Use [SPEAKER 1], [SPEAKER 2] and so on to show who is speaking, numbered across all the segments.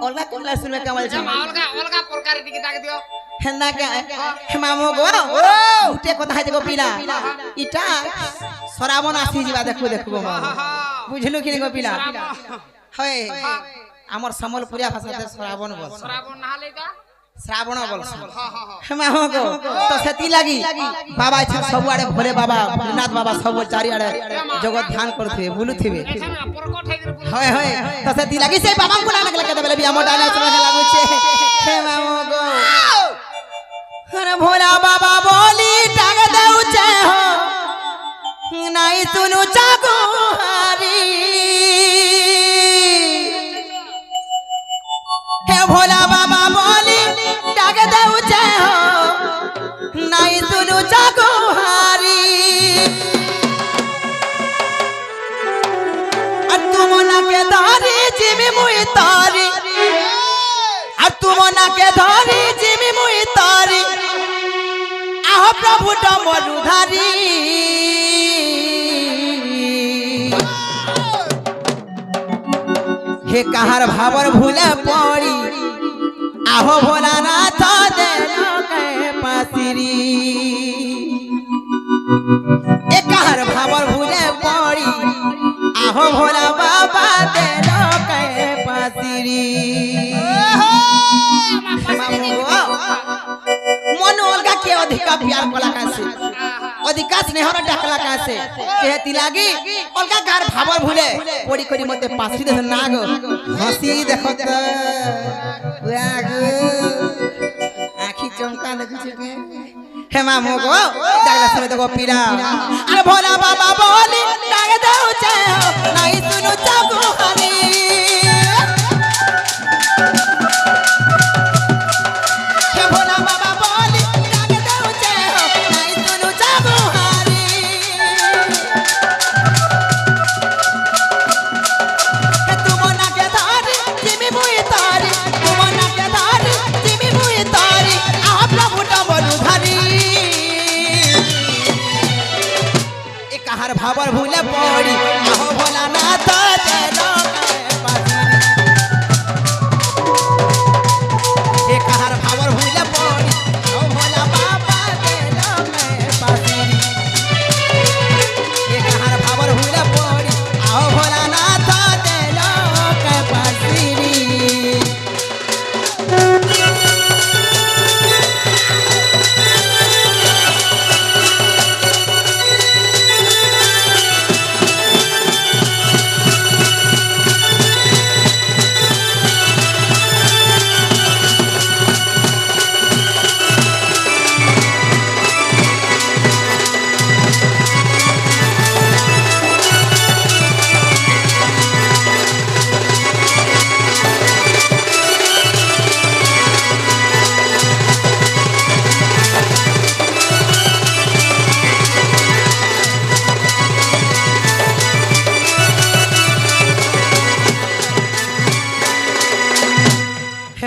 [SPEAKER 1] अलगा कमला सुनबे कमल छ
[SPEAKER 2] अलगा अलगा प्रकार दिके ताके दियो
[SPEAKER 1] हेना के मामो गो उठे কথা है देखो पिला इटा सराबन आसी जीवा देखो देखो बुझलु कि गो पिला होय हमर समलपुरिया भाषा से सराबन बोल
[SPEAKER 2] श्रावण नहाले का
[SPEAKER 1] श्रावण बोल मामो गो तो सेती लागी बाबा छ सब आड़े भोले बाबा भोलेनाथ बाबा सब चारि आड़े जगत ध्यान करथे बुलुथिबे
[SPEAKER 2] प्रकट है
[SPEAKER 1] होय होय तो सेती लागी से बाबा को नाम लगे देबे बिया मोटा ना सुने लागु छे हे मामो गो अरे भोला बाबा बोली टाग देउ छे हो नाई सुनु जागो हारी हे भोला बाबा बोली टाग देउ छे हो नाई सुनु जागो हारी तुमना के धारी जिमी मुई तारी तुमना के धारी जिमी मुई तारी आहो प्रभु डमरू धारी हे कहार भावर भूले पड़ी आहो भोलानाथ दे के पासिरी ए कहार भावर भूले पड़ी आहो भोला बाबा दे के पासिरी मन अलगा के अधिका प्यार कला कासे अधिका स्नेहर डाकला कासे केहती लागी अलगा गार भावर भूले पड़ी करी मते पासी दे नाग हंसी देखत आखी चमका देखु छे हे मामो गो डागला सुने तो पीरा अरे भोला बाबा बोली डाग देउ छे नहीं सुनु जागो हनी भावर भूले पड़ी आहो भोलानाथ दे के कहार भावर भूले पड़ी आहो भोला बाबा दे के पासिरी के कहार भावर भूले पड़ी आहो भोलानाथ दे के पासिरी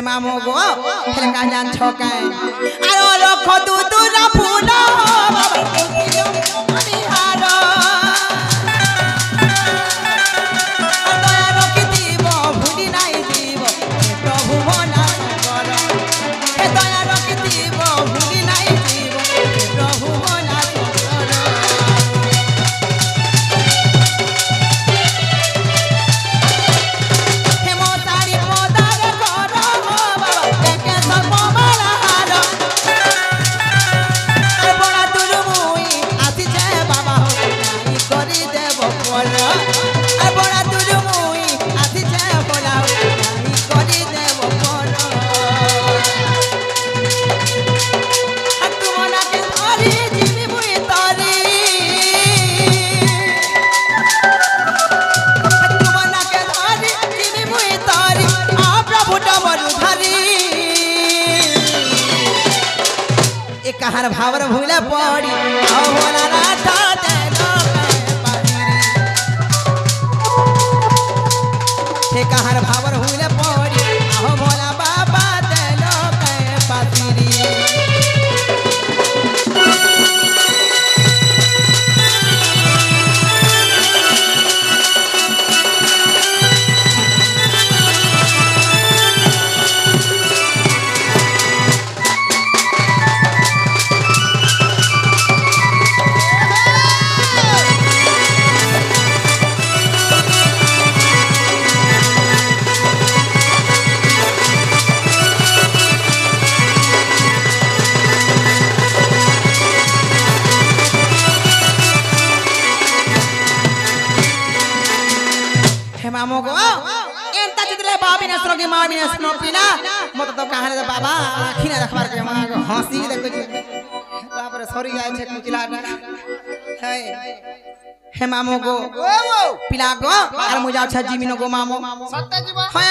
[SPEAKER 1] मामो गो खेल का जान छोके आरो रखो तू ना फूलो बिहारो दया रखी दीब भूली नहीं दीब प्रभु मना कर हे दया रखी दीब भूली नहीं दीब प्रभु मना कर हे मोतारी मोदार कर कहार भावर भूले पड़ी आओ भोलानाथ दे के पासिरी हे कहार भावर भूले पड़ी आओ भोला बाबा दे के पासिरी देखले बाबी ने सुनो कि मां भी ने सुनो पिला मत तो कहानी दे बाबा आखी ना रखबार के मां हंसी देखो तापर सरी जाय छे कुचिलाटा हे मामो गो पिला गो आर मुजा छ जीविनो गो मामो
[SPEAKER 2] सत्य जीवन
[SPEAKER 1] हाय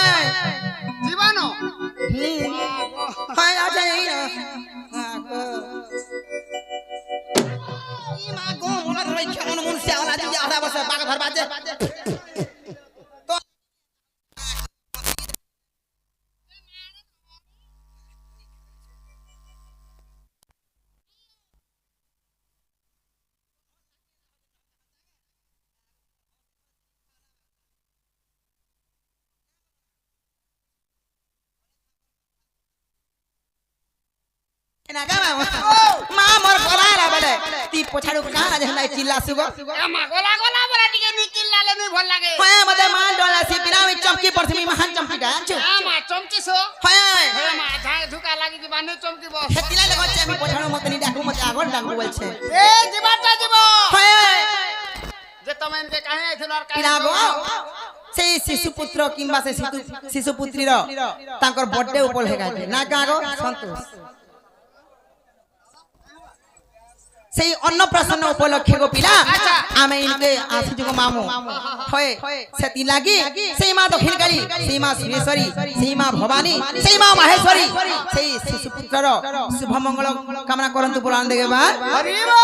[SPEAKER 2] जीवन
[SPEAKER 1] हाय अच्छा यही ना ई मां गो मोला रही छ मन मन से आला जी आधा बस बाग घर बाजे मां मोर गला बले ती पछाडू काना जे नाही चिल्ला सुगो
[SPEAKER 2] एमा गोला गोला बोला टिके नी चिल्लाले नी भल लागे
[SPEAKER 1] हाय मते मान डोला सी पिला में चमकी परथमी महान चमकी डांच
[SPEAKER 2] एमा चमकी सो
[SPEAKER 1] हाय
[SPEAKER 2] एमा झाय धुका लागि दिबा ने चमकी बो
[SPEAKER 1] हेतिला लगो छे मी पछाडू मते नी डाकू मते आगोन डाकू बोल छे
[SPEAKER 2] ए जीवाटा जीवो
[SPEAKER 1] हाय
[SPEAKER 2] जे तमे इनके काहे आइथिल और काहे
[SPEAKER 1] पिला गो से शिशु पुत्र किंबा से शिशु पुत्री रो तांकर बर्थडे उपल हेगा ना गागो संतोष सेई अन्नप्राशन उपलक्षे गो पिला आमे इनके आसी गो मामू होय सेति लागी सेई मां दक्षिण काली सेई मां सुरेश्वरी सेई मां भवानी सेई मां माहेश्वरी सेई शिशु पुत्रर शुभ मंगल कामना करंतु पुराण देगे बा
[SPEAKER 2] हरिबो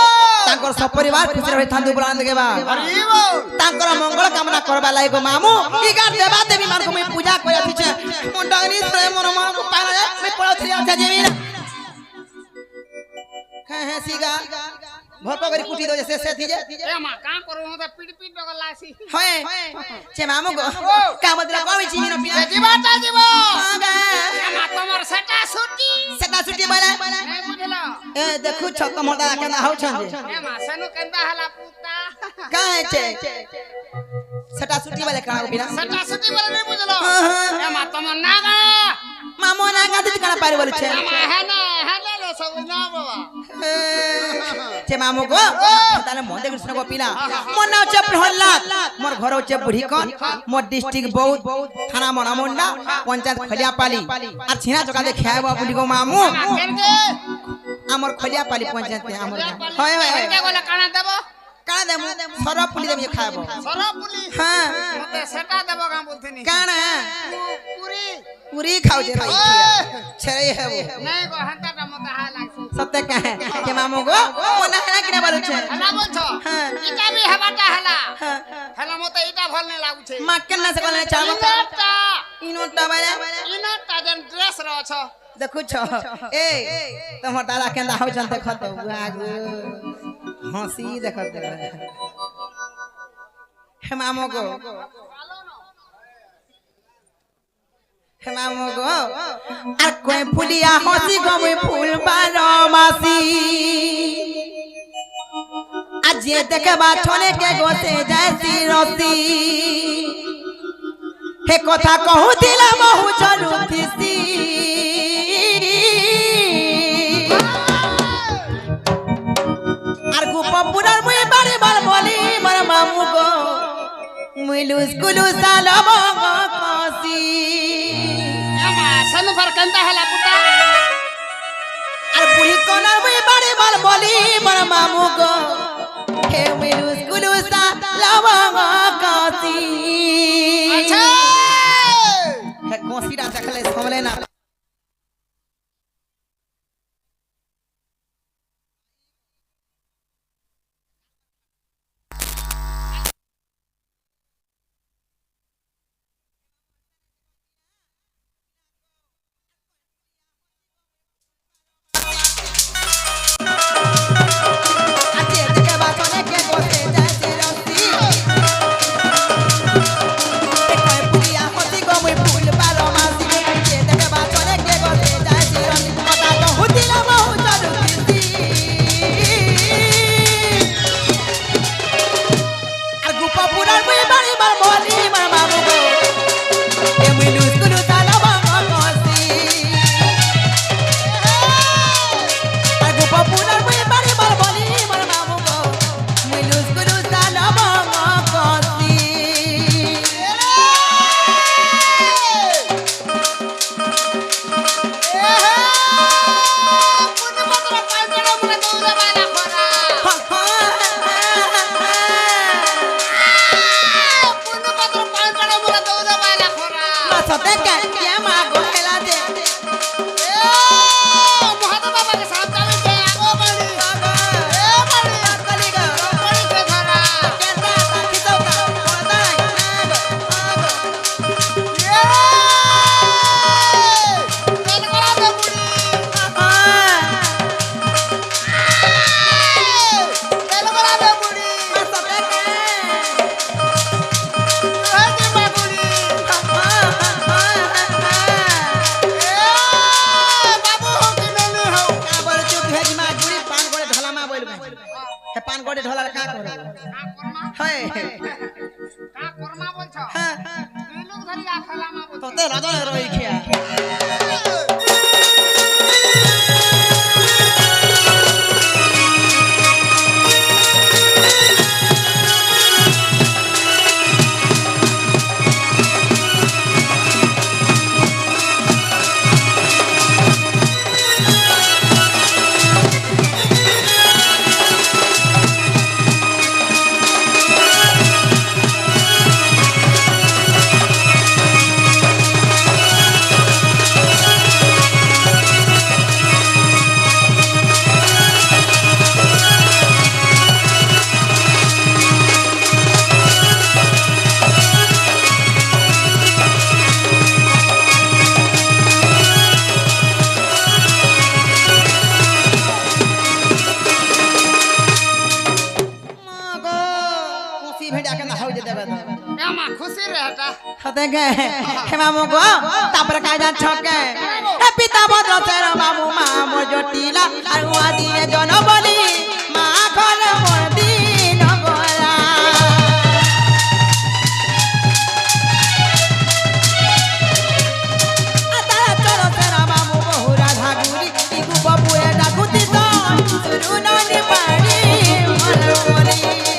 [SPEAKER 1] तांकर सपरिवार खुशी रहे थांतु पुराण देगे बा
[SPEAKER 2] हरिबो
[SPEAKER 1] तांकर मंगल कामना करबा लाई गो मामू इगा देवा देवी मान को मैं पूजा करया छिचे मुंडानी से मोर मान को पाला मैं पड़ोसी अच्छा जेमीन कहे सीगा भरको करी कुटी दो जैसे से थीजे
[SPEAKER 2] एमा काम करू त पीट पीट डगल लासी
[SPEAKER 1] होय छे मामू गो का बदला कोई चिमिनो पिला
[SPEAKER 2] जीवाटा जीवो
[SPEAKER 1] हागा
[SPEAKER 2] एमा तमर सेटा सुटी
[SPEAKER 1] बोले
[SPEAKER 2] नहीं बुझला
[SPEAKER 1] ए देखु छ कमदा केना हौ छन
[SPEAKER 2] एमा सनु केंदा हला पुता
[SPEAKER 1] काहे छे सेटा सुटी बोले काना बिना
[SPEAKER 2] सेटा सुटी बोले नहीं बुझलो एमा तमर नागा
[SPEAKER 1] मामो ना गादी काना पारी बोले छे
[SPEAKER 2] एमा हेने लो सब ना बाबा
[SPEAKER 1] छे मामू गो ताले मोंदे कृष्ण गो पिला मोर नाम छे प्रहलाद मोर घर छे बुढ़ी कोन मोर डिस्ट्रिक्ट बहुत थाना मोनामुंडा पंचायत खलियापाली आ छिना चका दे खायबा बुढ़ी गो मामू हमर खलियापाली पंचायत में हमर होय होय
[SPEAKER 2] के बोले काना देबो
[SPEAKER 1] काना देमु सरप पुली देम खायबो
[SPEAKER 2] सरप पुली
[SPEAKER 1] हां
[SPEAKER 2] मते सेटा देबो का बोलथिनी
[SPEAKER 1] काना
[SPEAKER 2] पूरी
[SPEAKER 1] पूरी खाओ जे भाई छरे है वो
[SPEAKER 2] नहीं गो हंता त मते हा लागसी
[SPEAKER 1] सत्य कहे के मामू गो मोना हला किने बोल छे
[SPEAKER 2] हला बोल छ
[SPEAKER 1] हां
[SPEAKER 2] इटा भी हवाटा हला
[SPEAKER 1] हां
[SPEAKER 2] हला मते इटा भल नहीं लागु छे
[SPEAKER 1] मा केना से कोने चाबो इनोटा बाले
[SPEAKER 2] इनोटा जन ड्रेस रह छ
[SPEAKER 1] देखु छ ए तमर दादा केंदा हो जन देख तो आगु हंसी देखत हे मामू गो हे मामू गो आ कोई फुलिया हंसी गो मैं फूल बारो मासी आज ये देखे बा छोने के गोते जैसी रोती हे कथा कहू दिला महू चलू थिसी आर गुपपुरार मुई बारे बार बोली मर मामू गो मुइलुस कुलुस सालम कोसी
[SPEAKER 2] एमा सनु पर कंदा हला पुता
[SPEAKER 1] आर बुढ़ी कोनार मुई बारे बार बोली मर मामू गो हे मुइलुस कुलुस सालम कोसी
[SPEAKER 2] अच्छा
[SPEAKER 1] हे कोसीडा देखले समले ना पुलिया क्या मां को खेला दे
[SPEAKER 2] ए महादेव बाबा के साथ चले के आगो बड़ी ए बड़ी
[SPEAKER 1] कली गा
[SPEAKER 2] बड़ी के घरा
[SPEAKER 1] केता खिसौता बोलता
[SPEAKER 2] ए तेल करा दे बुड़ी तेल करा दे बुड़ी ए दे बुड़ी बाबू हो कि नहीं हो
[SPEAKER 1] पान गोड़े ढोला का करे हाय
[SPEAKER 2] का कर्मा बोलछ
[SPEAKER 1] हां
[SPEAKER 2] दुई लोग धरी आखला मा बोल
[SPEAKER 1] तो राजा रही खिया खुशी भेड़ा के ना हो जे देबे
[SPEAKER 2] ए मा खुशी रहता
[SPEAKER 1] हते गे हे मामू को तापर का जा छके हे पिता भद्र तेरा मामू मामू जटिला अरुआ दिने जन बली मा घर मोर दिन गोला आता चलो तेरा मामू बहु राधा गुरी इगु बबुए डाकुती तो सुरु ननी पाड़ी मोर बोली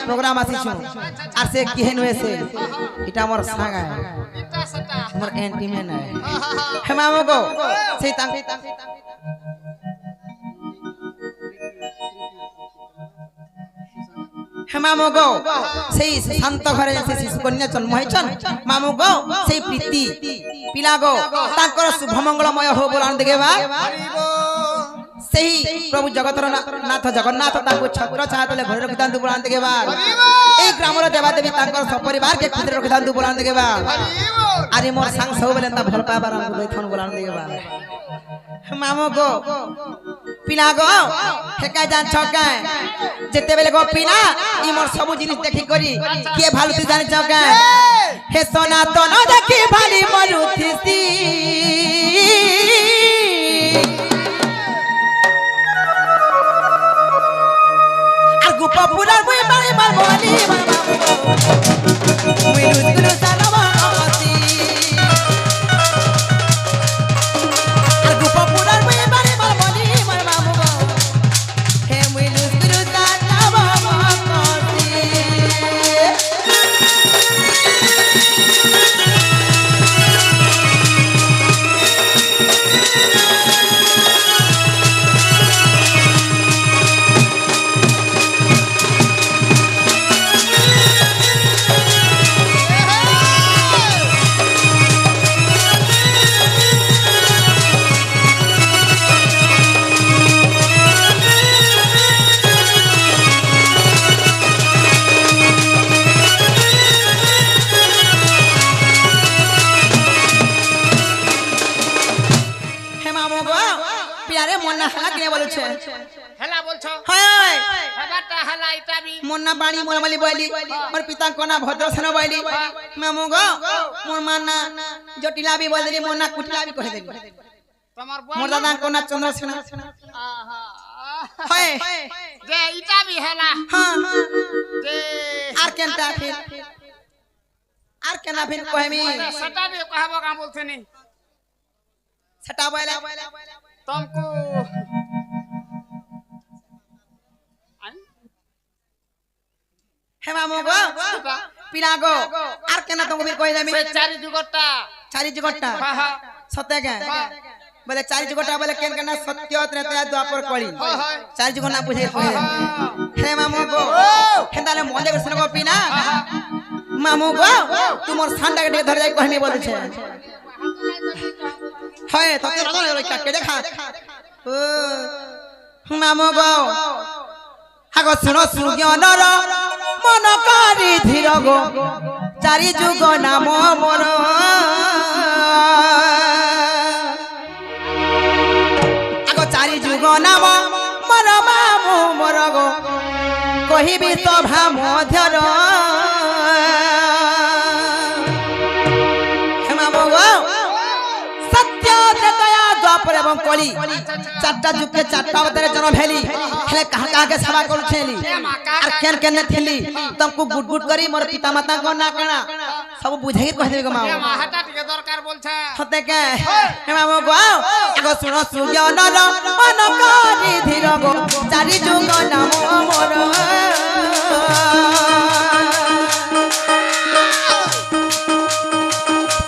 [SPEAKER 1] प्रोग्राम आसी छु आर से केहन होए से इटा हमर संग है
[SPEAKER 2] इटा सटा
[SPEAKER 1] हमर एंटी में है हे मामो को से तांग हे मामो को सेई शांत घरे से शिशु कन्या जन्म हैछन मामो को सेई प्रीति पिला गो तांकर शुभ मंगलमय हो बोलान देबा सही प्रभु जगतर नाथ जगन्नाथ ताको छत्र छातले घर रखितांतु बोलान देबा ए ग्रामर देवा देवी तांकर सपरिवार के खुद रखितांतु बोलान देबा अरे मोर संग सब बेले ता भल पाबार हमको देखन बोलान देबा मामो गो पिला गो हेका जान छका जेते बेले गो पिला ई मोर सब जिनिस देखि करी के भालुती जानि छका हे सोना तो न देखि भाली मरुथिसी Pura muy mal mal boni mal mal muy luz salama ati algo popular muy mal mal boni mal mal he muy luz salama ati ना बाणी मोरमली बोली मोर पिता को ना भद्रसेन बोली मामू गो मोर मां ना जटिला भी बोल देली मोर ना कुटिला भी कह देली
[SPEAKER 2] তোমার
[SPEAKER 1] मोर दादा को ना चंद्रसेन
[SPEAKER 2] आहा
[SPEAKER 1] है
[SPEAKER 2] যে ইটা বি হেলা
[SPEAKER 1] हां
[SPEAKER 2] যে
[SPEAKER 1] आर केनता फिर आर केना फिर कहमी
[SPEAKER 2] সেটা বি কহব কা বলছনি
[SPEAKER 1] छटा बोला
[SPEAKER 2] तुमको
[SPEAKER 1] हे मामू गो पिला गो आर केना तुमको फिर कह देमी
[SPEAKER 2] সে চারি যুগটা
[SPEAKER 1] चारी जुगटा
[SPEAKER 2] হ্যাঁ হ্যাঁ
[SPEAKER 1] सत्य के बोले चारी जुगटा बोले केन केना सत्य त्रेता द्वापर कली चारी जुग ना बुझे हे मामू गो हेंदाले मोदे कृष्ण को पीना मामू गो तू मोर सांडा के धर जाई कहनी बोल छे है तो के रदन रे के देखा ओ मामू गो हागो सुनो सुज्ञानर मन करी धीर गो चारी जुग नाम मोर आगो चारी जुग नाम मोर मामू मोर गो कहिबी सभा मध्यर हे मामू गो सत्य त्रेतया द्वापर एवं कली चारटा जुग के चारटा अवतार जन्म भेली हेले कहां कहां के सेवा करू छेली आर केन केन थेली तुमको गुड गुड करी मोर पिता माता को ना कणा सब बुझाई कह देबे गो माओ
[SPEAKER 2] হাটা টিকে দরকার বলছে
[SPEAKER 1] हते के हे मामो गो एगो सुनो सुज्ञानर मन करी धीर गो चारि जुग नाम मोर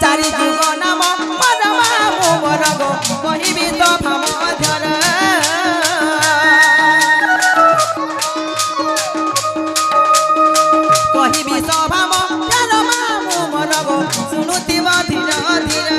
[SPEAKER 1] चारि जुग नाम मोर मामू मोर गो कहिबी तो भामधर कहिबी सभा मध्यर मामू मोर गो सुनुतिब धीर धीर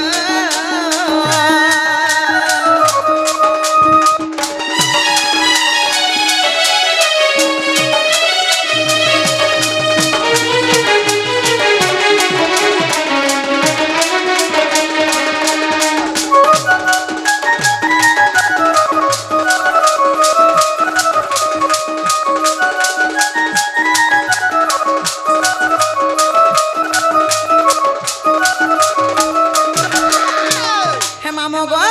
[SPEAKER 1] हे मामो गो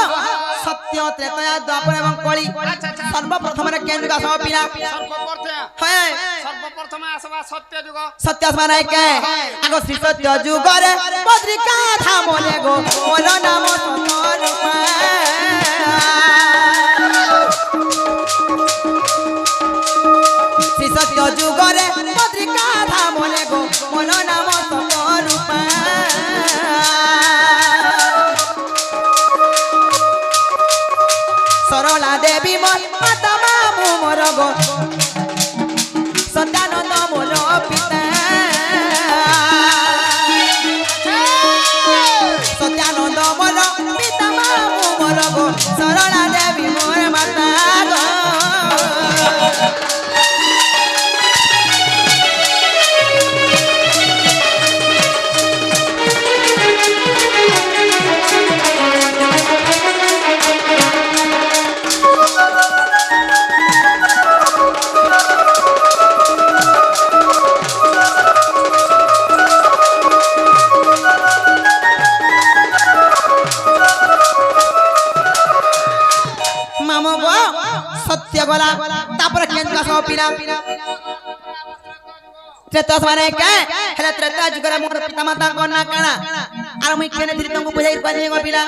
[SPEAKER 1] सत्य त्रेतया द्वापर एवं कली सर्वप्रथम रे केन जुग सब पिला है
[SPEAKER 2] সর্বপ্রথমে আসবা সত্য যুগ
[SPEAKER 1] सत्य माने के आगो श्री सत्य जुग रे बद्रिका धाम ले गो मोर नाम सतर रूपा श्री सत्य जुग रे बद्रिका धाम ले गो मोर नाम सतर रूपा सरला देवी मोर माता मामू मोर गो सत्यानंद मोर पिता सत्यानंद मोर पिता मामू मोर गो सरला देवी मोर माता गो मामो गो सत्य गला तापर केन का सब पिला त्रेता माने के हेले त्रेता जुग रे मोर पिता माता को ना काना आर मुई केने धीरे तुमको बुझाई पानी गो पिला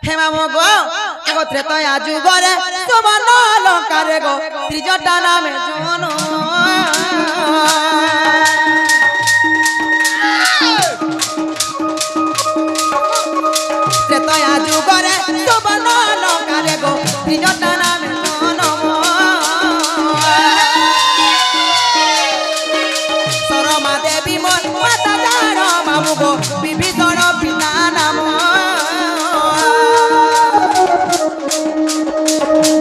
[SPEAKER 1] हे मामो गो एगो त्रेता जुग रे सुमन अलंकार गो त्रिजटा नामे जोनो त्रेता जुग रे सुमन अलंकार गो त्रिजटा नामे जोनो सरमा देवी मोर माता जान मामू गो विभीषण पिता नाम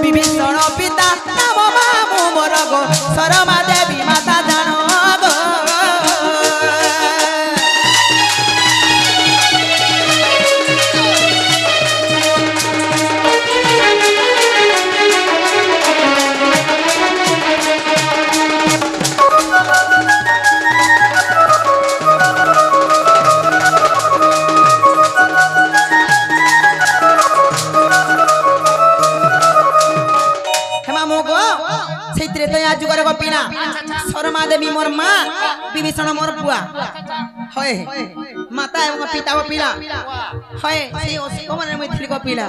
[SPEAKER 1] विभीषण पिता नाम मामू मोर गो सरमा দেবী মোর মা বিভীষণ মোর বুয়া হয় মাতা এবং পিতা ও পিলা হয় সেই অসুখ মানে মই থিলি কো পিলা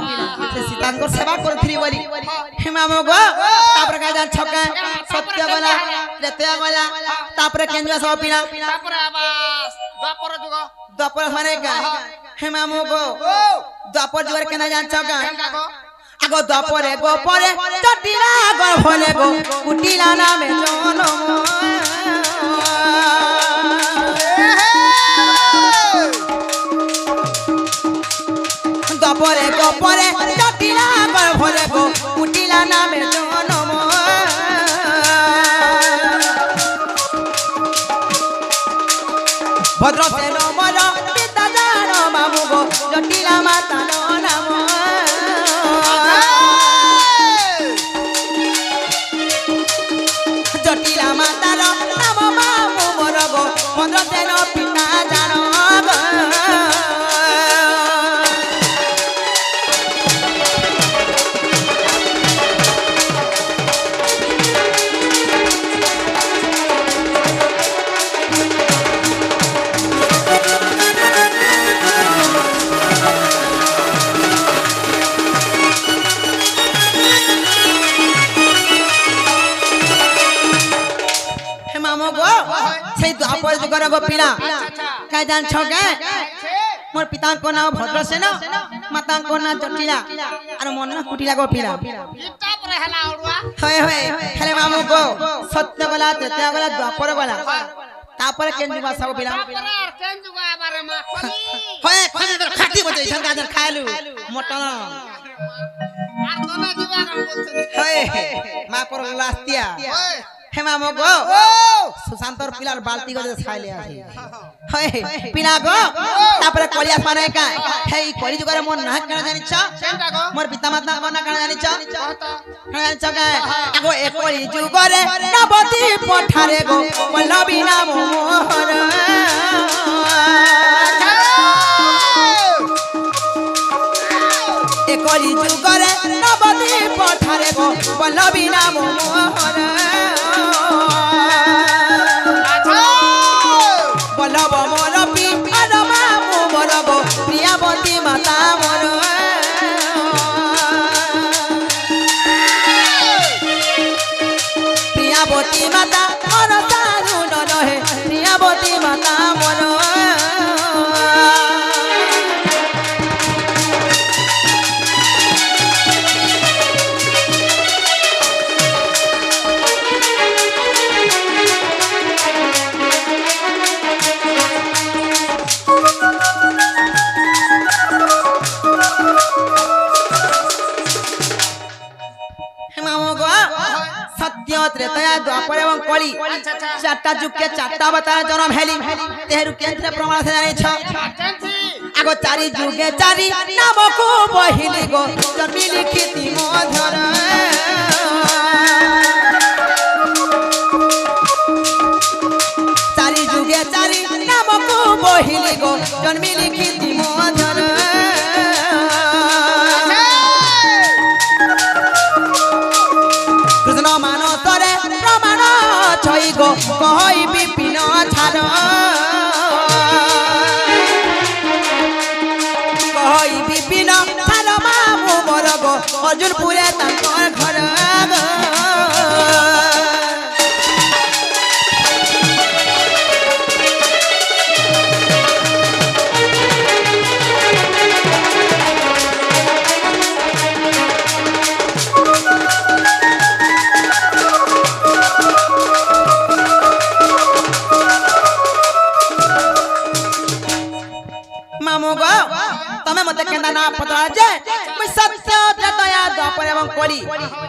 [SPEAKER 1] সে সীতাঙ্কর সেবা করথিলি বলি হে মামো গো তারপরে কাজ ছকা সত্য গলা ত্রেতা গলা তারপরে কেঞ্জা সব পিলা
[SPEAKER 2] তারপরে আবার দ্বাপর যুগ
[SPEAKER 1] দ্বাপর মানে কা হে মামো গো দ্বাপর যুগের কেনা জান ছকা আগো দ্বাপরে গো পরে চটিলা গর্ভলে গো কুটিলা নামে জনম দ্বাপরে গো পরে চটিলা গর্ভলে গো কুটিলা নামে জনম ভদ্র সেন মর পিতা জান মামু গো জটিলা মাতা নাম জটিলা মাতার নাম মামু মোর গো ভদ্র সেন পিতা জান সেই দ্বাপর যুগর গো পিলা কাই জান ছকে মোর পিতাঙ্ক নাম ভদ্রসেন মাতাঙ্ক নাম জটিলা আর মোর নাম কুটিলা গো পিলা
[SPEAKER 2] তারপরে হেলা হড়ুয়া
[SPEAKER 1] হয় হয় হেলে মামু গো সত্য গলা ত্রেতা গলা দ্বাপর গলা তারপরে কেঞ্জু ভাষা গো পিলা
[SPEAKER 2] তারপরে আর কেন যুগ এবারে মা খলি
[SPEAKER 1] হয় খাটি বজে ইছন গাজর খাইলু মটন
[SPEAKER 2] আর কোনা দিবা না বলছিস
[SPEAKER 1] হয় মা পর লাস্তিয়া
[SPEAKER 2] ওই
[SPEAKER 1] হে মামু গো সুশান্তর পিলার বালতি গজে ছাইলে আসি হয় পিলা গো তারপরে কলিয়া পানে কা হেই কলি যুগরে মোর না কেন জানিছ
[SPEAKER 2] কেনটা গো
[SPEAKER 1] মোর পিতা মাতা না কেন জানিছ
[SPEAKER 2] কত
[SPEAKER 1] জানিছ কে আগো এ কলি যুগরে নবতী পঠারে গো পল্লবী নাম মোহর এ কলি যুগরে নবতী পঠারে গো পল্লবী নাম মোহর বলব মোর পিয়ার মামু মোর গো প্রিয়াবতী মাতা মোর প্রিয়াবতী মাতা মোর সারু নহে প্রিয়াবতী মাতা মোর ত্রেতা দ্বাপর এবং কলি চারটা যুগকে চারটা অবতার জন্ম হেলি তেহরু কেন্দ্রে প্রমাণ আছে জানিছ আগো চারি যুগে চারি নামকু বহিলি গো জন্মি লিখিতি মধুর চারি যুগে চারি নামকু বহিলি গো জন্মি লিখিতি মধুর কৃষ্ণ মানসরে প্রমাণ ছই গো কই বিপিন ছাড় কই বিপিন ছাড় মামু মোর গো অর্জুনপুরে তাঙ্কর ঘর মামু গো তুমি মতে কেন্দা না পতলা যে মই সত্য দয়া দ্বাপর এবং কলি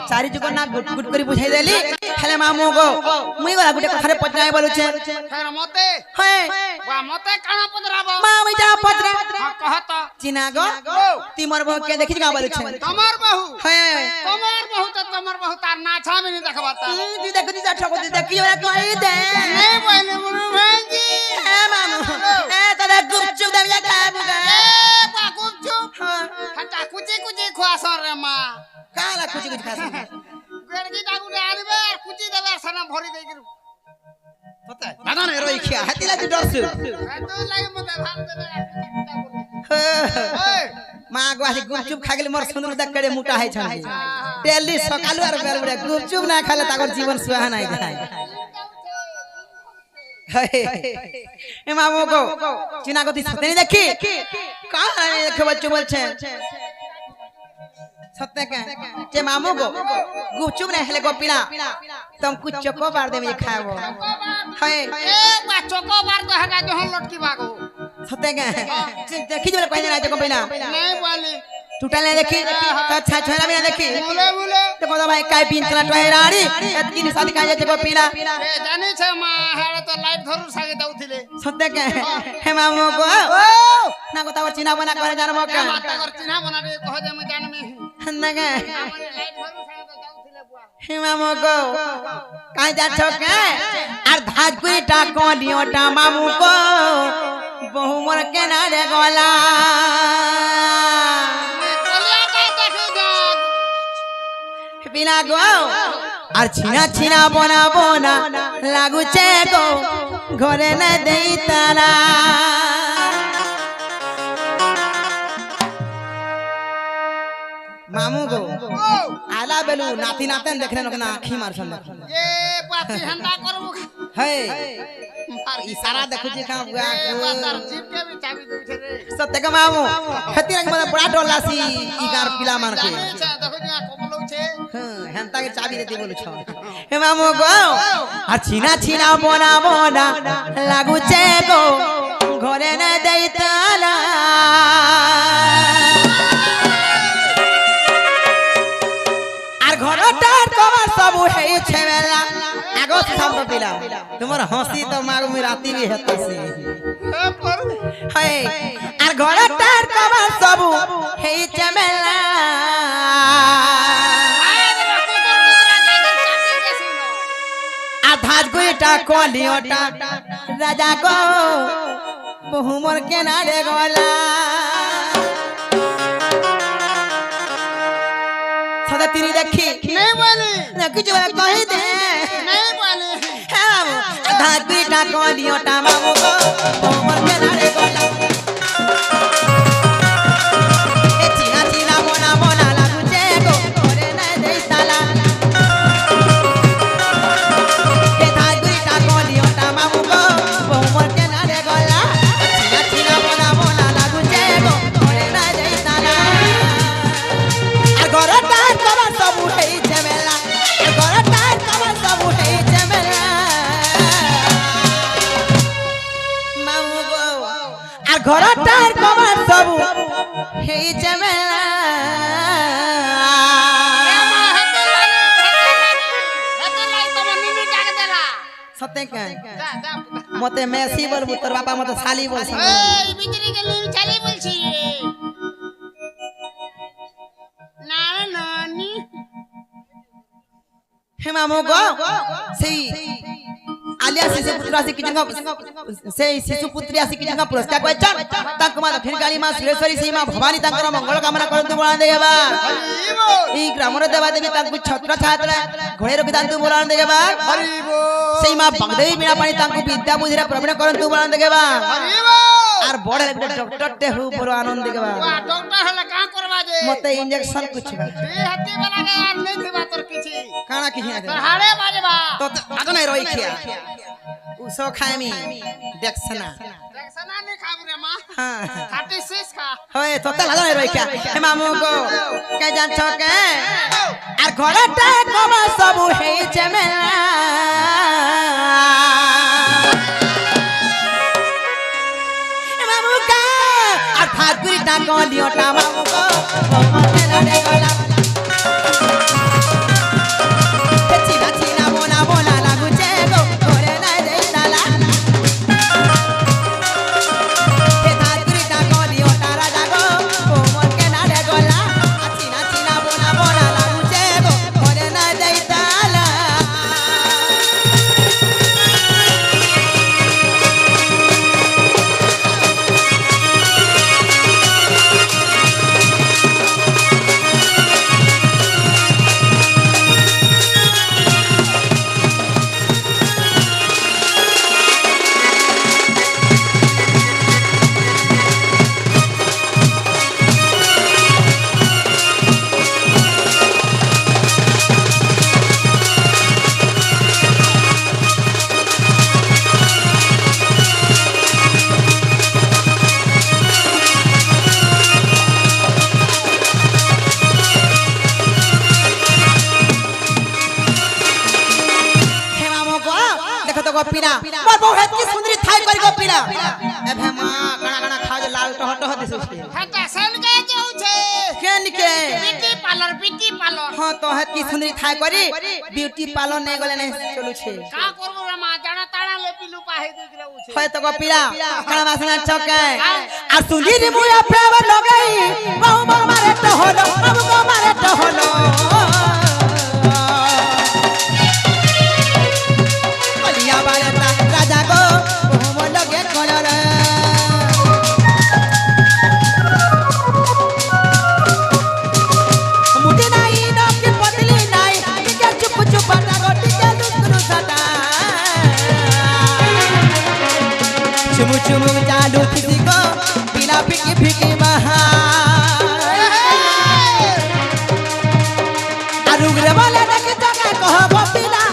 [SPEAKER 1] চারি যুগ না গুট গুট করে বুঝাই দেলি হেলে মামু গো মুই গলা গুটে কথারে পতরাই বলুছে
[SPEAKER 2] ফের মতে
[SPEAKER 1] হ্যাঁ
[SPEAKER 2] বা মতে কানা পদরাবো
[SPEAKER 1] মা মই যা পতরা
[SPEAKER 2] কহত
[SPEAKER 1] চিনা গো তিমর বউ কে দেখিছ গা বলুছে
[SPEAKER 2] তোমার বহু
[SPEAKER 1] হ্যাঁ
[SPEAKER 2] তোমার বহু তার না ছামিনি দেখবার তা
[SPEAKER 1] তুই দেখি যা ঠকো তুই দেখি ওরা কই দে
[SPEAKER 2] এই বলে মনে ভাঙ্গি
[SPEAKER 1] হ্যাঁ মামু এ তোরা গুপচুপ দাম যা খাবো গা
[SPEAKER 2] এ বাকুম চুপ হাটা কুচি কুচি খোয়াসর রে মা
[SPEAKER 1] কালা কুচি কুচি খাস
[SPEAKER 2] গড়গি ডাগুলে আনবে আর কুচি দেবে সানা ভরি দেই
[SPEAKER 1] খিয়া হাতি লাগি ডরছু
[SPEAKER 2] এত লাগে মতে ভাত দেবে ওই
[SPEAKER 1] মা গো আজ গুপচুপ খাই গেলে মোর সুন্দর দেখ করে মোটা হই ছানি ডেলি সকালু আর বেরবড়ে গুপচুপ না খালে তাগর জীবন সুহা নাই যায় এ মামু গো চিনা গতি সতে দেখি কার দেখে বচ্চু বলছে सत्य का जे मामू गो गुपचुप नहीं हेले गोपिना तुमको चोको बार दे में खाओ है
[SPEAKER 2] ए बा चोको बार तो है जो हम लटकी बागो
[SPEAKER 1] सत्य का देखी जो कोई नहीं चोको बिना
[SPEAKER 2] नहीं बोली
[SPEAKER 1] टूटा नहीं देखी तो अच्छा छोरा बिना देखी
[SPEAKER 2] बोले बोले
[SPEAKER 1] तो बोलो भाई काय पिन चला टहराड़ी इतनी निशानी का जे चोको पिना
[SPEAKER 2] ए जानी छे मा हेरे तो लाइट धरु सागे जाउथिले
[SPEAKER 1] सत्य का हे मामू गो ना को तावर चिना बना करे जान मौका
[SPEAKER 2] माता कर चिन्हा बना रे कह जे मैं जान में
[SPEAKER 1] नगे
[SPEAKER 2] लाइट धरु सागे तो जाउथिले बुआ
[SPEAKER 1] हे मामू गो काई जा छोके आर धाजकुई टा कोलियोटा मामू को बहु मोर के ना रे गोला
[SPEAKER 2] कलिया का देखि जा
[SPEAKER 1] बिना गो আর ছিনা ছিনা বনা বনা লাগুছে গো ঘরে না দেই তারা মামু গো আলা বেলু নাতি নাতেন দেখলে না আখি মারছন দেখো
[SPEAKER 2] ये बाती हंडा करबो
[SPEAKER 1] হে इशारा देखो जी का बुआ
[SPEAKER 2] ए बातार जीप के भी चाबी दुठे रे
[SPEAKER 1] सत्य का मामू खती रंग मने बड़ा डोलासी ई गार पिला मान के
[SPEAKER 2] जानी छे देखो जी कमलो छे
[SPEAKER 1] হেনতা के चाबी देती बोलु छ हे मामू गो আর ছিনা ছিনা বনা বনা লাগুছে গো ঘরে না দেই তালা আর ঘরটার তোমার সব হেইছে বেলা আগো সামনে পিলা তোমার হাসি তো মাগো মি রাতি বি হেতাছি
[SPEAKER 2] ए पर
[SPEAKER 1] হায় আর ঘরটার তোমার সব হেইছে বেলা আধাজ গুইটা কলিওটা রাজা গো বহুমর কেনারে গলা সদা তিরি দেখি
[SPEAKER 2] नहीं बोली
[SPEAKER 1] দেখি যে কই দে
[SPEAKER 2] नहीं बोली
[SPEAKER 1] হ্যাঁ আধাজ গুইটা কলিওটা মামু গো বহুমর কেনারে গলা এ চিনা চিনা মোনা মোনা লাগুছে গো করে না দেই তালা ঘরটার কবার সব হেই ঝামেলা সত্যি কা মতে মেসি বলবো তোর বাবা মতে শালি বলছি হে মামু গো সেই আলিয়া শিশু পুত্র আসি কি জঙ্গা সেই শিশু পুত্রী আসি কি জঙ্গা পুরস্কার কইছন তাক মা দক্ষিণ কালী মা সুরেশ্বরী সেই মা ভবানী তাঙ্কর মঙ্গল কামনা করন্তু বলান দেবা এই গ্রামর দেবা দেবী তাঙ্কু ছত্র ছাত্র ঘোড়ের বিদান্তু বলান দেবা সেই মা বাগদেবী বিনা পানি তাঙ্কু বিদ্যা বুঝিরা প্রবীণ করন্তু বলান দেবা আর বড় ডক্টর তে হু বড় আনন্দ দেবা
[SPEAKER 2] डॉक्टर हला का करवा दे
[SPEAKER 1] মতে ইনজেকশন কুছ বা
[SPEAKER 2] ए हत्ती वाला के यार नहीं थी बात और किछि
[SPEAKER 1] কানা কি হিয়া
[SPEAKER 2] पर हाड़े बाजबा
[SPEAKER 1] তো আগ নাই রই খিয়া উসো খাইমি দেখছনা
[SPEAKER 2] रक्षना नहीं खाब रे मां
[SPEAKER 1] হ্যাঁ
[SPEAKER 2] 36 खा
[SPEAKER 1] হয় তো তা লাগা নাই রই খিয়া হে মামু গো কে জানছ কে আর ঘরটা কমা সব হেই ঝামেলা হে মামু কা আর ঠাকুরটা গলিওটা মামু গো মতে লড়ে গলা চিনা চিনা বোনা বোনা লাগুছে গো করে নাই দেই তালা হে ঠাকুরটা গলিওটা রাজা গো কোমর কেনারে গলা চিনা চিনা বোনা বোনা লাগুছে গো করে নাই দেই তালা पिला मोर बहु है की सुंदरी थाई करी गो पिला ए भेमा गणा गणा खा जे लाल टह टह दिसो छे
[SPEAKER 2] हटा सन के जाऊ छे
[SPEAKER 1] केन के
[SPEAKER 2] ब्यूटी पार्लर
[SPEAKER 1] हां तो है की सुंदरी थाई करी ब्यूटी पार्लर ने गले नहीं चलू छे
[SPEAKER 2] का करबो रमा जाना ताना ले पिलु पाहे देख रहू छे
[SPEAKER 1] होय तो गो पिला कणा मासना चौके आ सुंदरी मुया फेवर लगई बहु बहु मारे तो होलो अब को मारे तो होलो कलिया बालता राजा गो बहु लगे कलर मुटी नाही नक पतली नाही के चुप चुप गोटी के लुकरु सदा चुमु चुमु चालू किसी को बिना फिकी फिकी महा उग्र बोले देख जगह कह गोपिला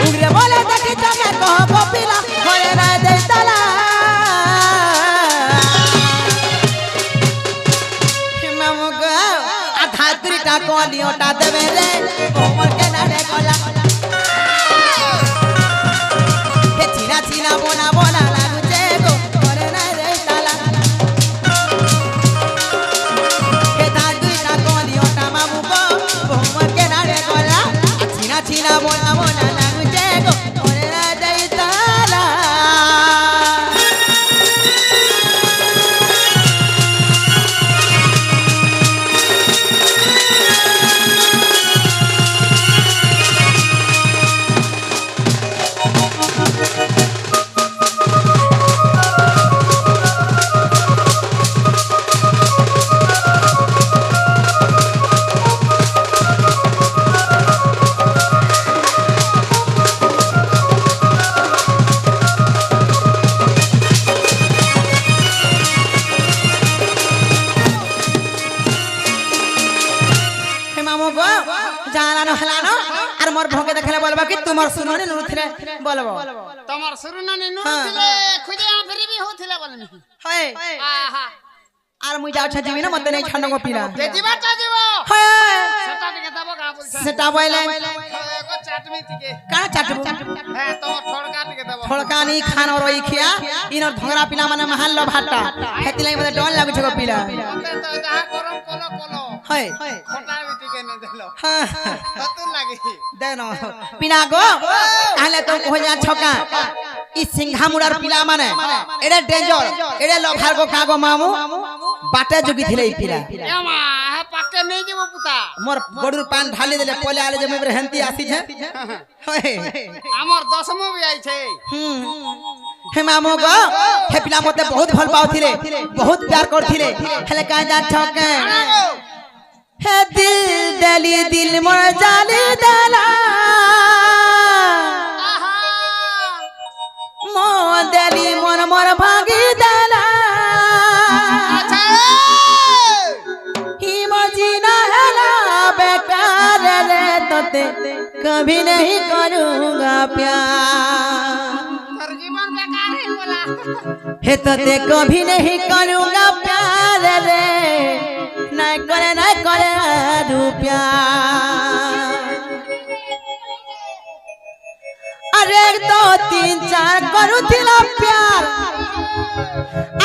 [SPEAKER 1] उग्र बोले देख जगह कह गोपिला होले ना दे तला मामू गो आधा त्रिटा कोलियोटा देवे रे कोमर के नारे कोला हे चीना चीना बोला बोला लागू जे गो होले ना दे तला हे त्रिटा कोलियोटा मामू गो कोमर के नारे कोला चीना चीना बोला बोला लागू जे गो होले ना दे तला জানানো হলানো আর মোর ভকে দেখলে বলবা কি তোমার সুননি নুথিলে বলবো
[SPEAKER 2] তোমার সুরনানি নুরুছিলে খুদে ফেরি বি হোছিলে বলনি
[SPEAKER 1] হয়
[SPEAKER 2] আহা
[SPEAKER 1] আর মুই যাও ছাজিবি না মতে নাই ছান্ন গপিলা
[SPEAKER 2] যে দিবাটা দিব
[SPEAKER 1] হয়
[SPEAKER 2] সেটা দিকে দেব গা বলছে
[SPEAKER 1] সেটা বইলে
[SPEAKER 2] গো চাটমি দিকে
[SPEAKER 1] কানা চাটবু
[SPEAKER 2] হ্যাঁ তোমার ঠড়কা দিকে দেব
[SPEAKER 1] থড়কানি খান রই খিয়া ইনর ধগরা পিলা মানে মহাল্ল ভাটা হেতিলাই মতে ডন লাগুছে গপিলা
[SPEAKER 2] মতে তো যাহা গরম কলো কলো
[SPEAKER 1] হয়
[SPEAKER 2] খটা দিকে নে দেলো
[SPEAKER 1] হ্যাঁ
[SPEAKER 2] কত লাগে
[SPEAKER 1] দেন পিনা গো তাহলে তো কইয়া ছকা ই সিংহামুড়ার পিলা মানে এড়ে ডেঞ্জর এড়ে লভার গো কাগো মামু বাটে যোগী থিলে পিলা
[SPEAKER 2] এমা হে পাকে নেই যাব পুতা
[SPEAKER 1] মোর গড়ুর পান ঢালি দিলে পলে আলে যে মোর হেন্তি আসি ছে
[SPEAKER 2] আমার দশমো বি আইছে
[SPEAKER 1] হে মামু গো হে পিলা মতে বহুত ভাল পাউথিলে বহুত প্যার করথিলে হেলে কাই যা ছকে হে দিল দলি দিল মোর জালি দলা
[SPEAKER 2] আহা
[SPEAKER 1] মো দলি মোর মোর ভাগি দলা
[SPEAKER 2] আচ্ছা
[SPEAKER 1] ही मजीना हेला बेकार रे तोते कभी नहीं करूंगा प्यार
[SPEAKER 2] তোর জীবন বেকার হই বলা
[SPEAKER 1] हे तोते कभी नहीं करूंगा प्यार रे नहीं करे रू प्यार अरे 1 2 3 4 करू थिला प्यार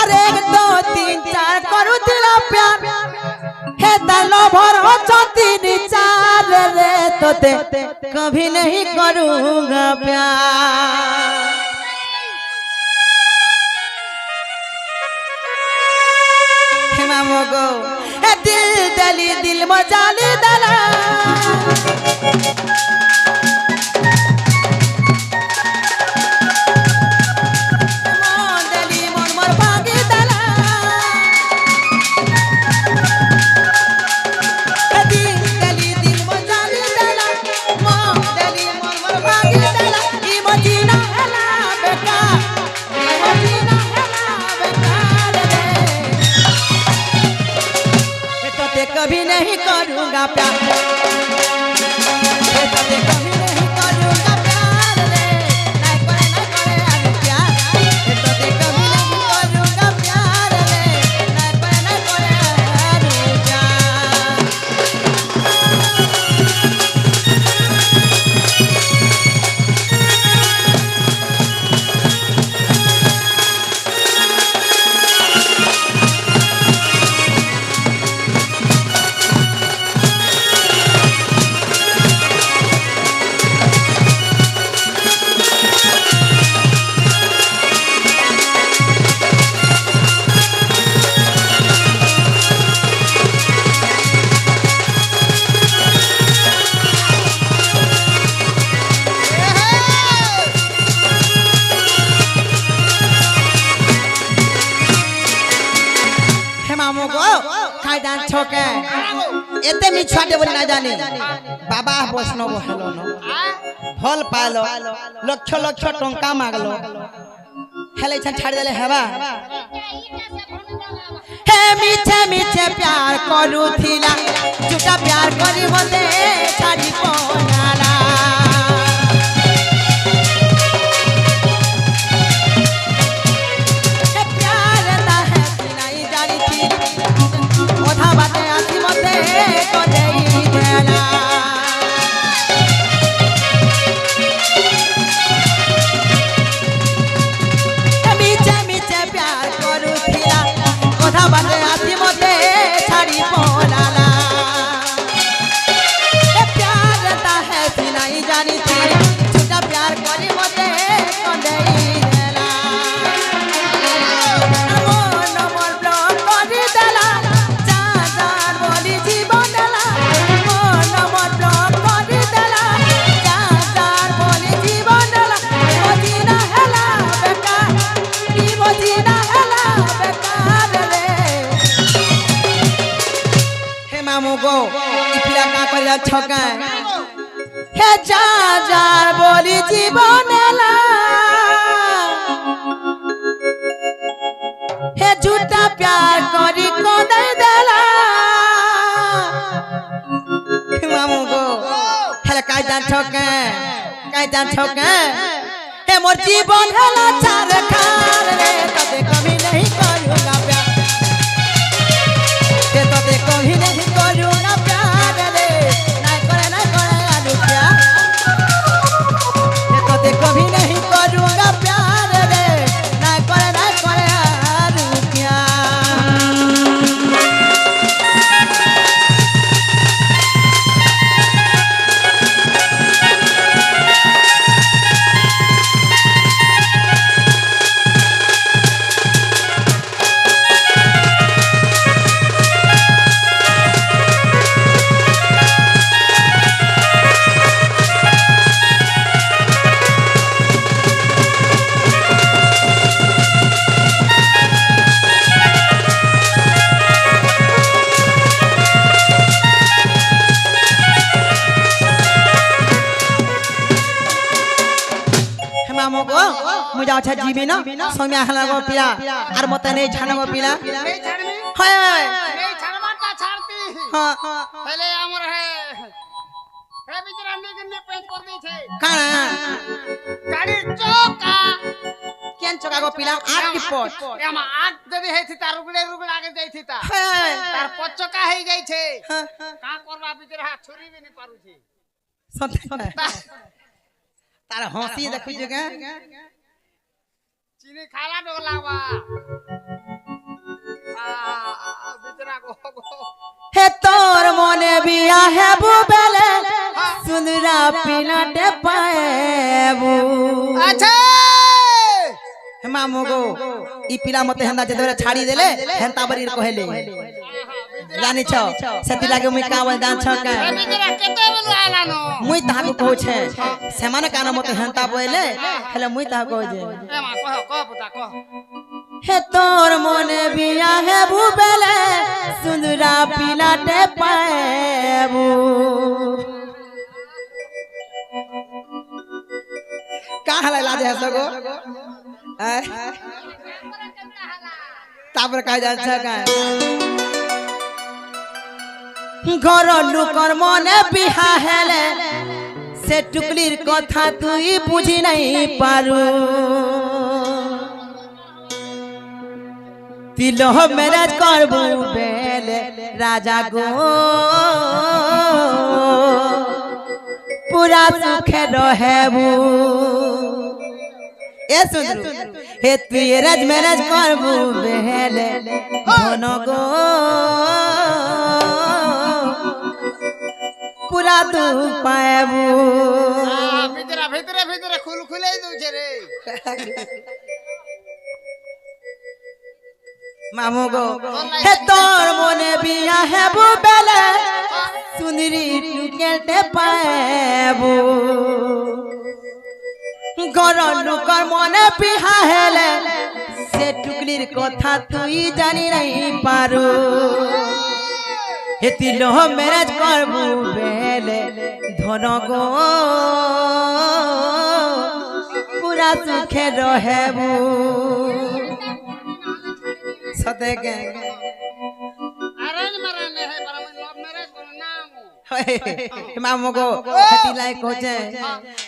[SPEAKER 1] अरे 1 2 3 4 करू थिला प्यार हे तलो भर हो चौथी चार रे तोते कभी नहीं करूंगा प्यार हे मामो गो हे दिल दली दिल मजाली दला कभी नहीं करूंगा प्यार कभी नहीं करूंगा प्यार रे नहीं करे आगे प्यार कभी नहीं करूंगा प्यार रे नहीं करे आगे प्यार কাই জান ছকে এতে মিছাটে বলি না জানি বাবা বৈষ্ণব হলো ন ফল পাইলো লক্ষ লক্ষ টঙ্কা মাগলো হেলে ছাড় দেলে হেবা হে মিছে মিছে প্যার করুথিলা झूठा प्यार करी मते छाड़ी पनाला ए प्यार ता है कि नहीं जानी थी ओधा बातें आती मते तो देई देला मीचे मीचे प्यार करूथिला ओधा बातें आती मते छाड़ी पनाला नहीं जानी थी झूठा प्यार करी मते कंदेई देला मन मन ब्लॉक करी देला जान जान बोली जीवन देला मन मन ब्लॉक करी देला जान जान बोली जीवन देला मदीना हेला बेकार की मदीना हेला बेकार रे हे मामू गो इपिला का करिया छका हे जा जा बोली जीवन ला हे झूठा प्यार करी को दे देला मामू गो हेला काई जान ठोके हे मोर जीवन हेला चार खार रे तते कभी नहीं करूंगा प्यार हे तते कभी नहीं करूंगा प्यार रे कभी नहीं करूंगा प्यार रे ना करे रुकिया मुझे अच्छा जीवी ना सोम्या हला गो पिला और मते नहीं छाना गो पिला
[SPEAKER 2] नहीं छाड़मी
[SPEAKER 1] हाय
[SPEAKER 2] नहीं छाड़वाता छाड़ती
[SPEAKER 1] हां
[SPEAKER 2] पहले अमर है बिचरा ने पेंच कर दी छे
[SPEAKER 1] काना
[SPEAKER 2] गाड़ी चौका
[SPEAKER 1] केन चौका गो पिला आग की पोट
[SPEAKER 2] एमा आग जदी है थी तार रुगड़े आगे जाई थी तार पचका है जाई छे का करबा बिचरा छुरी भी नहीं पारू छी
[SPEAKER 1] सते तार हंसी देखु जगह
[SPEAKER 2] चीनी खाला डोलावा बिचरा गो
[SPEAKER 1] हे तोर मने बिया है बुबेले सुंदरा पिलाटे पाएबू
[SPEAKER 2] अच्छा
[SPEAKER 1] हे मामू गो ई पिला मते हंदा जेदरे छाड़ी देले हेंता बरी कहले जानि छ सेति लागे मुई का दान छ का
[SPEAKER 2] बिचरा केते बेलु आला नो
[SPEAKER 1] मुई ताहा को कहू छे सेमाने काना मते हेंता बोले हेले मुई ताहा कहू जे
[SPEAKER 2] एमा कह पुता कह
[SPEAKER 1] हे तोर मने बिया है बुबेले सुंदरा पिलाटे पाएबू का हला लाजे हसगो तापर का जा का घर लुकर मने बिहा हेले से टुकलीर कथा तुई बुझी नहीं पारू तिलो मैरिज करबू बेले राजा गो पूरा सुखे रहेबू ए सुंदरू हे तू राज मैरिज करबू बेले धन गो पूरा तू पाएबू
[SPEAKER 2] भीतर भीतर भीतर खुल खुले दउ छे रे
[SPEAKER 1] मामू गो हे तोर मने बिया है बुबेले सुंदरी टुकेटे पाएबू घर लुकर मने बिहा हेले से टुकलीर कथा तुई जानी नहीं पारू হেতি লহ ম্যারেজ করবু বেলে ধন গো পুরা সুখে রহেবু সতে গে
[SPEAKER 2] अरेंज मराने है पर मैं लव मैरिज करो नाम
[SPEAKER 1] মামু গো হেতি লাই কোজে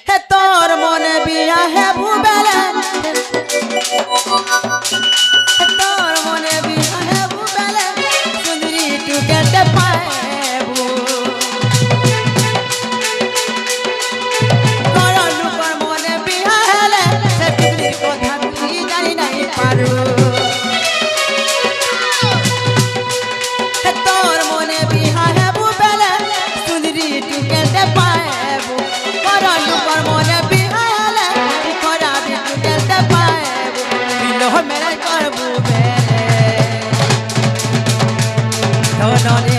[SPEAKER 1] হে তোর মনে বিয়া হে ভুবেলে তোর মনে বিয়া হে ভুবেলে সুন্দরী তু কেটে পাবু তোর লোকর মনে বিয়া হেলে সে পৃথিবীর কথা তুই জানি নাই পারু তোর মনে বিয়া হে ভুবেলে সুন্দরী তু কেটে পাবু তোর লোকর মনে বিয়া হেলে খরা দি তু কেটে পাবু বিলহ মেরে করবু বেলে ধনরে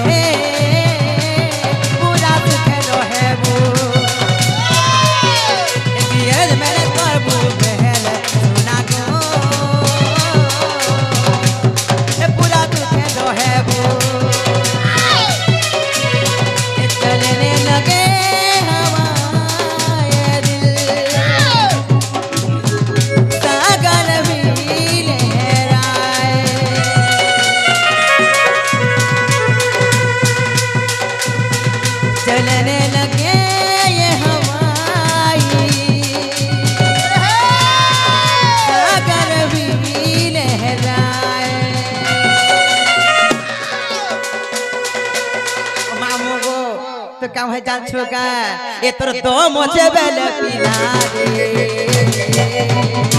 [SPEAKER 1] পুরা সুখে রহেবু বিয়ের মেরে করবু বেলে সোনা গো পুরা সুখে রহেবু चलने लगे हमारे दिल सागर भी लहराए चलने लगे ये हवाई सागर भी लहराए मामू गो तो काम है जान छुका ये तोर दो मुझे बेले पिला रे